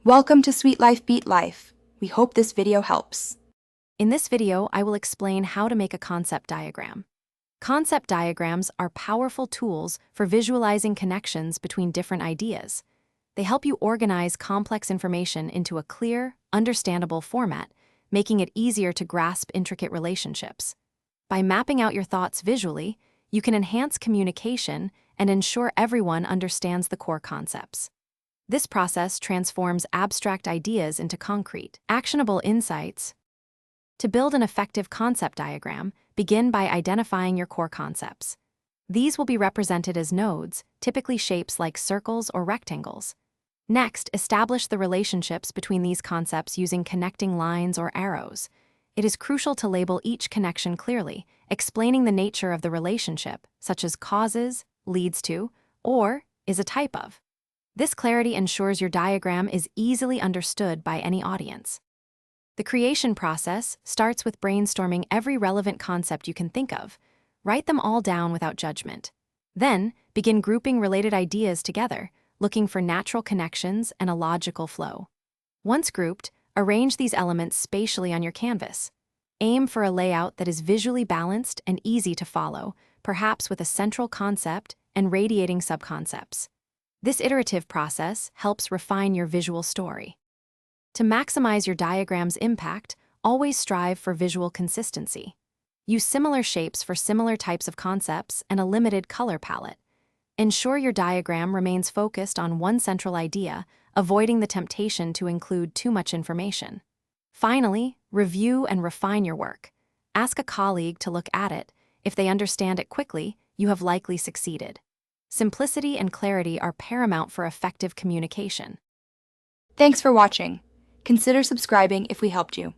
Welcome to Sweet Life Beat Life. We hope this video helps. In this video, I will explain how to make a concept diagram. Concept diagrams are powerful tools for visualizing connections between different ideas. They help you organize complex information into a clear, understandable format, making it easier to grasp intricate relationships. By mapping out your thoughts visually, you can enhance communication and ensure everyone understands the core concepts. This process transforms abstract ideas into concrete, actionable insights. To build an effective concept diagram, begin by identifying your core concepts. These will be represented as nodes, typically shapes like circles or rectangles. Next, establish the relationships between these concepts using connecting lines or arrows. It is crucial to label each connection clearly, explaining the nature of the relationship, such as causes, leads to, or is a type of. This clarity ensures your diagram is easily understood by any audience. The creation process starts with brainstorming every relevant concept you can think of. Write them all down without judgment. Then, begin grouping related ideas together, looking for natural connections and a logical flow. Once grouped, arrange these elements spatially on your canvas. Aim for a layout that is visually balanced and easy to follow, perhaps with a central concept and radiating subconcepts. This iterative process helps refine your visual story. To maximize your diagram's impact, always strive for visual consistency. Use similar shapes for similar types of concepts and a limited color palette. Ensure your diagram remains focused on one central idea, avoiding the temptation to include too much information. Finally, review and refine your work. Ask a colleague to look at it. If they understand it quickly, you have likely succeeded. Simplicity and clarity are paramount for effective communication. Thanks for watching. Consider subscribing if we helped you.